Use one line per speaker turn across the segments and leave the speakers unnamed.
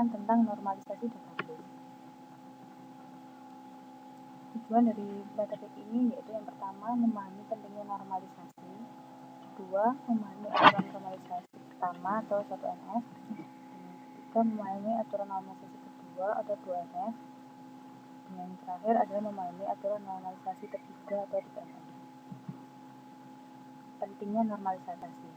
menjelaskan tentang normalisasi database. Tujuan dari metode ini yaitu yang pertama, memahami pentingnya normalisasi. Kedua, memahami aturan normalisasi pertama atau 1NF. Ketiga, memahami aturan normalisasi kedua atau 2NF. Dan yang terakhir adalah memahami aturan normalisasi ketiga atau 3NF. Pentingnya normalisasi.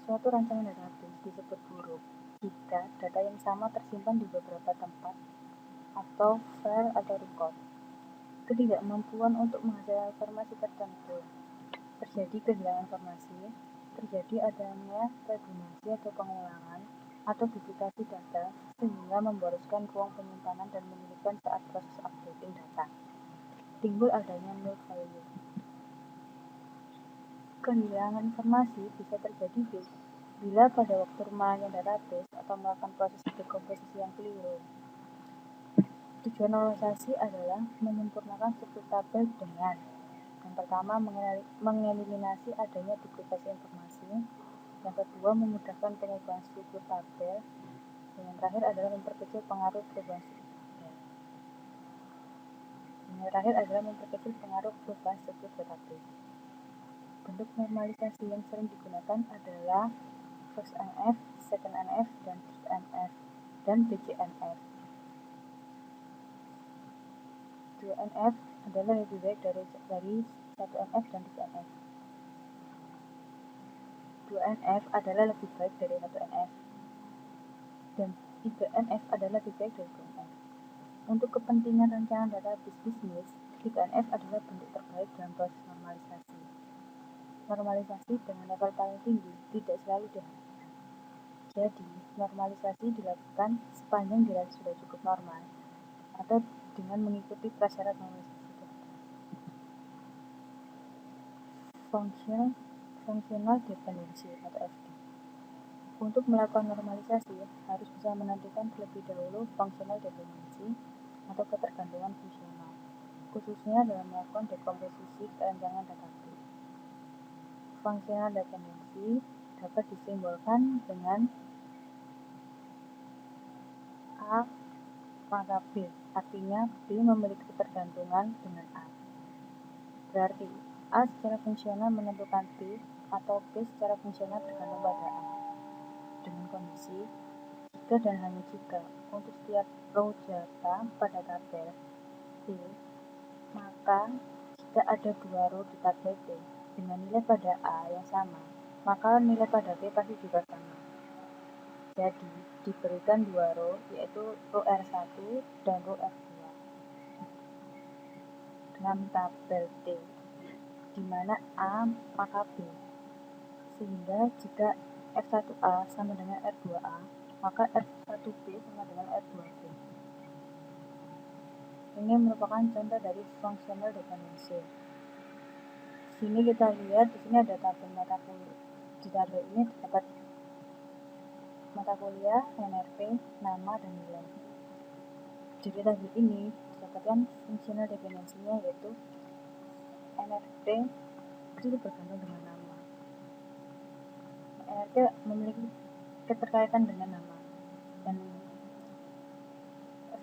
Suatu rancangan database disebut buruk jika data yang sama tersimpan di beberapa tempat atau file atau record. Ketidakmampuan untuk menghasilkan informasi tertentu. Terjadi kehilangan informasi, terjadi adanya redundansi atau pengulangan atau duplikasi data sehingga memboroskan ruang penyimpanan dan menyulitkan saat proses updating data. Timbul adanya null value. Kehilangan informasi bisa terjadi bila pada waktu merancang database atau melakukan proses dekomposisi yang keliru. Tujuan normalisasi adalah menyempurnakan struktur tabel dengan yang pertama, mengeliminasi adanya duplikasi informasi. Yang kedua, memudahkan pengubahan struktur tabel. Dan yang terakhir adalah memperkecil pengaruh perubahan struktur database. Bentuk normalisasi yang sering digunakan adalah first NF, second NF, dan third NF, dan BCNF. 2NF adalah lebih baik dari 1NF dan 3NF. 2NF adalah lebih baik dari 1NF dan 3NF adalah lebih baik dari 2NF. Untuk kepentingan rancangan database bisnis, 3NF adalah bentuk terbaik dalam proses normalisasi. Normalisasi dengan level paling tinggi tidak selalu dihasilkan. Jadi, normalisasi dilakukan sepanjang dirasa sudah cukup normal atau dengan mengikuti prasyarat normalisasi. Functional dependency atau FD. Untuk melakukan normalisasi, harus bisa menentukan terlebih dahulu functional dependency atau ketergantungan fungsional, khususnya dalam melakukan dekomposisi rancangan database. Functional dependency dapat disimbolkan dengan A maka B, artinya B memiliki ketergantungan dengan A. Berarti A secara fungsional menentukan B atau B secara fungsional tergantung pada A. Dengan kondisi jika dan hanya jika untuk setiap row data pada tabel B, maka jika ada dua row di tabel B dengan nilai pada A yang sama, maka nilai pada B pasti juga sama. Jadi, diberikan dua row, yaitu row R1 dan row R2 dalam tabel T, di mana A maka B. Sehingga jika R1A sama dengan R2A, maka R1B sama dengan R2B. Ini merupakan contoh dari functional dependency. Sini kita lihat, di sini ada tabel mata kuliah. Di tabel ini terdapat mata kuliah, NRP, nama, dan nilai. Dari tabel ini didapatkan functional dependency-nya yaitu NRP itu bergantung dengan nama. NRP memiliki keterkaitan dengan nama. Dan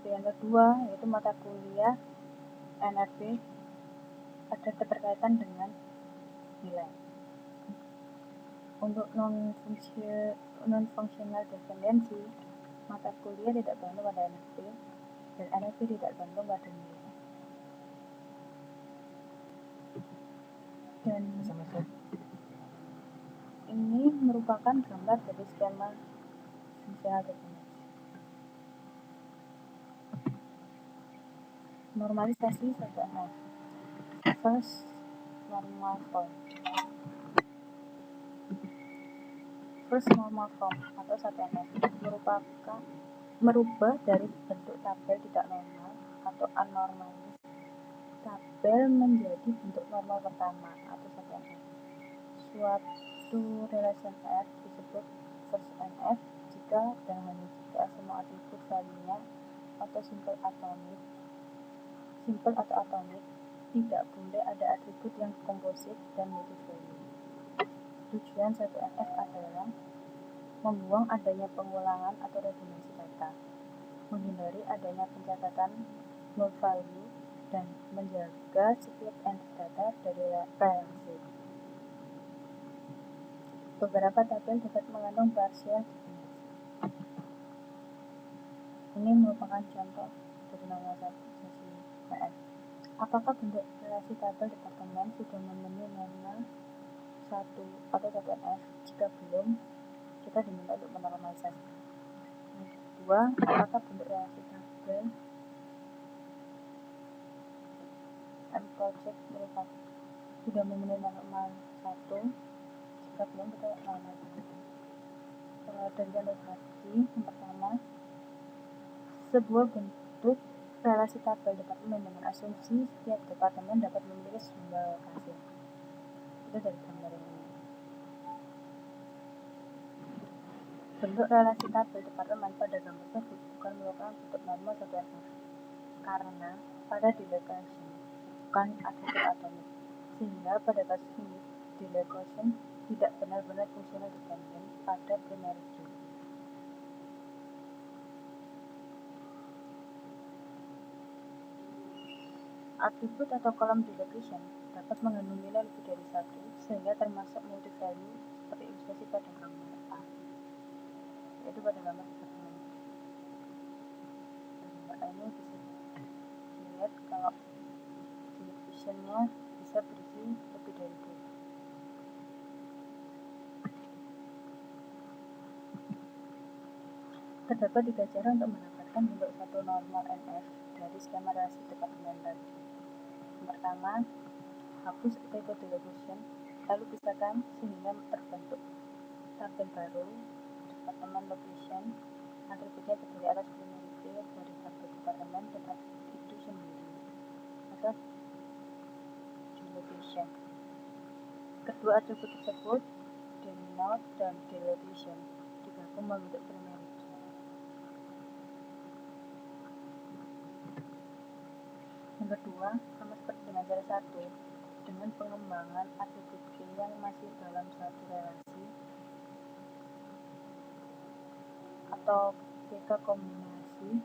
yang kedua yaitu mata kuliah NRP ada keterkaitan dengan nilai. Untuk non-functional dependency, mata kuliah tidak bergantung pada NRP dan NRP tidak bergantung pada nilai. Dan ini merupakan gambar dari skema functional dependency. Normalisasi 1NF. First normal form. First normal form atau 1NF merubah dari bentuk tabel tidak normal atau anormalis tabel menjadi bentuk normal pertama atau 1NF. Suatu relation F disebut first NF jika dan hanya jika semua atribut value-nya atau simple atau atomic tidak boleh ada atribut yang komposit dan multi-value. Tujuan 1NF adalah membuang adanya pengulangan atau redundansi data. menghindari adanya pencatatan null value, dan menjaga setiap entry data dari relasi. Beberapa tabel dapat mengandung partial definisi. Ini merupakan contoh dari normalisasi PS. Apakah bentuk relasi tabel departemen sudah memenuhi norma 1 atau 1NF? Jika belum, kita diminta untuk menormalisasi. Yang kedua, apakah bentuk relasi tabel M-Project sudah memenuhi norma 1? Jika belum, kita normalisasi. Dari contoh tadi, yang pertama, sebuah bentuk relasi tabel departemen dengan asumsi setiap departemen dapat memiliki sejumlah lokasi. Itu dari gambar ini. Bentuk relasi tabel departemen pada gambar tersebut bukan merupakan bentuk norma 1NF karena pada delegation bukan atribut atomik, sehingga pada kasus ini delegation tidak benar-benar fungsional dependen pada primary key. Atribut atau kolom delegation dapat mengandung nilai lebih dari 1 sehingga termasuk multi-value seperti ilustrasi pada gambar A, yaitu pada gambar departemen. Gambar A ini bisa dilihat kalau delegation-nya bisa berisi lebih dari 2. Terdapat 3 cara untuk mendapatkan bentuk satu normal NF dari skema relasi departemen tadi. Yang pertama, hapus atribut delegation, lalu pisahkan sehingga terbentuk tabel baru departemen location. Atributnya terdiri atas primary key dari tabel departemen dan atribut itu sendiri atau delegation. Kedua atribut tersebut, denote dan delegation, digabung membentuk primary key. Yang kedua, sama seperti dengan cara 1, dengan pengembangan atribut key yang masih dalam satu relasi atau ketika kombinasi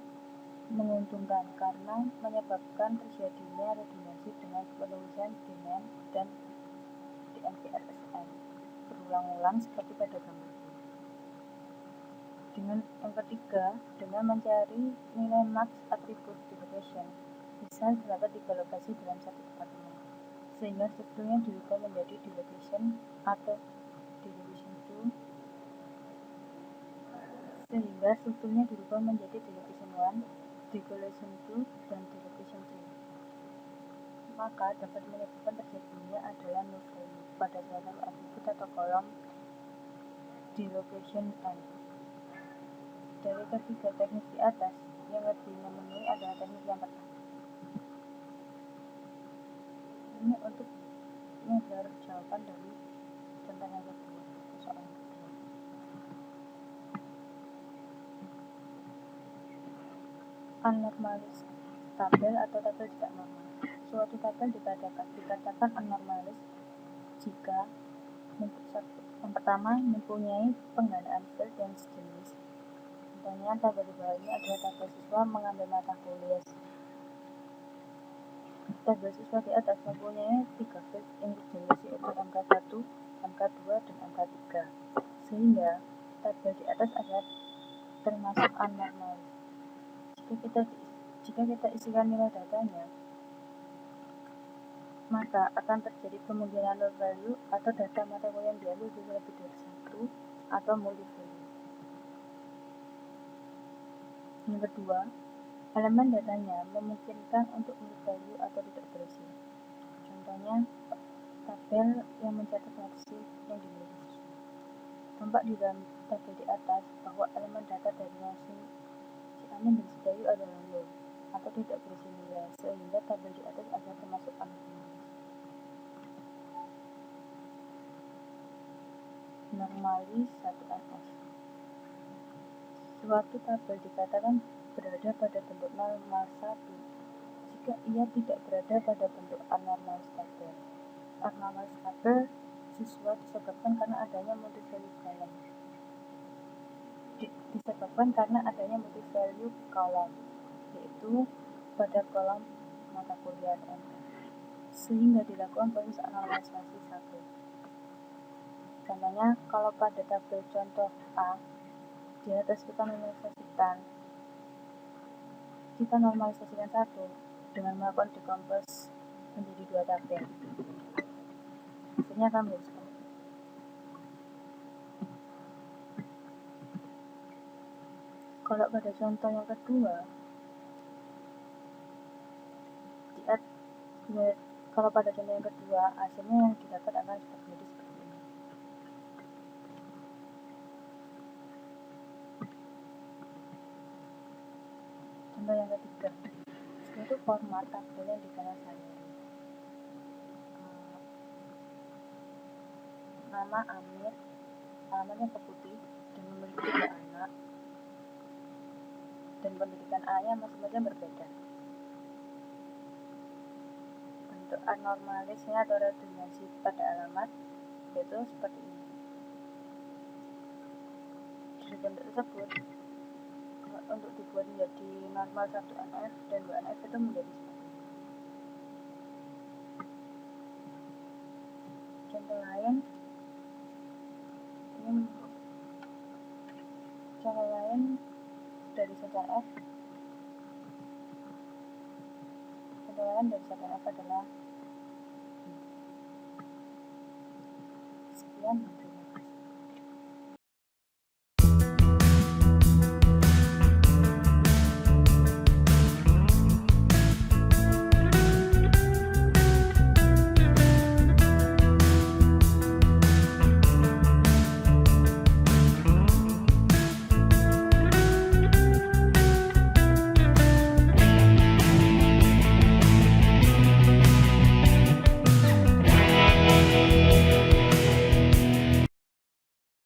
menguntungkan karena menyebabkan terjadinya redundansi dengan penulisan demand dan DNPRSM berulang-ulang seperti pada gambar ini. Dengan yang ketiga, dengan mencari nilai max atribut delegation, misal terdapat 3 lokasi dalam satu departemen, sehingga strukturnya dirubah menjadi delegation atau delegation 2, sehingga strukturnya dirubah menjadi delegation 1, delegation 2, dan delegation 3. Maka dapat menyebabkan terjadinya adalah null value pada salah satu atribut atau kolom delegation n. Dari ketiga teknik di atas, yang lebih memenuhi adalah teknik yang pertama. Ini untuk adalah jawaban dari contoh yang kedua, soal yang kedua. Anormalis tabel atau tabel tidak normal. Suatu tabel dikatakan anormalis jika yang pertama mempunyai penggandaan file yang sejenis. Contohnya tabel di bawah ini adalah tabel siswa mengambil mata kuliah. Tabel siswa di atas mempunyai 3 file yang sejenis, yaitu MK1, MK2, dan MK3, sehingga tabel di atas adalah termasuk anormalis. Jika kita isikan nilai datanya, maka akan terjadi kemungkinan null value atau data mata kuliah yang diambil bisa lebih dari 1 atau multi-value. Yang kedua, elemen datanya memungkinkan untuk multi-value atau tidak berisi. Contohnya, tabel yang mencatat notasi yang dimiliki siswa. Tampak di dalam tabel di atas bahwa elemen data dari notasi si Amin dan si Bayu adalah null atau tidak berisi nilai, sehingga tabel di atas adalah termasuk anormalis. Normalis 1NF. Suatu tabel dikatakan berada pada bentuk normal 1 jika ia tidak berada pada bentuk anormalis tabel. Anormalis tabel siswa disebabkan karena adanya multi-value column. disebabkan karena adanya multi value column, yaitu pada kolom mata kuliah MF, sehingga dilakukan proses normalisasi 1. Contohnya, kalau pada tabel contoh A, di atas kita normalisasikan 1 dengan melakukan dekompos menjadi 2 tabel. Hasilnya akan menjadi seperti ini. Kalau pada contoh yang kedua, hasilnya yang didapat akan seperti ini. Contoh yang ketiga, itu format tabel yang dikenal saya. Nama Amir, alamatnya Keputih, dan memiliki 3 anak, dan pendidikan A-nya masing-masing berbeda. Bentuk anormalisnya atau redundansi pada alamat yaitu seperti ini. Dari bentuk tersebut, untuk dibuat menjadi normal 1NF dan 2NF itu menjadi seperti ini. Contoh lain dari 1NF. Contoh lain dari 1NF adalah sekian.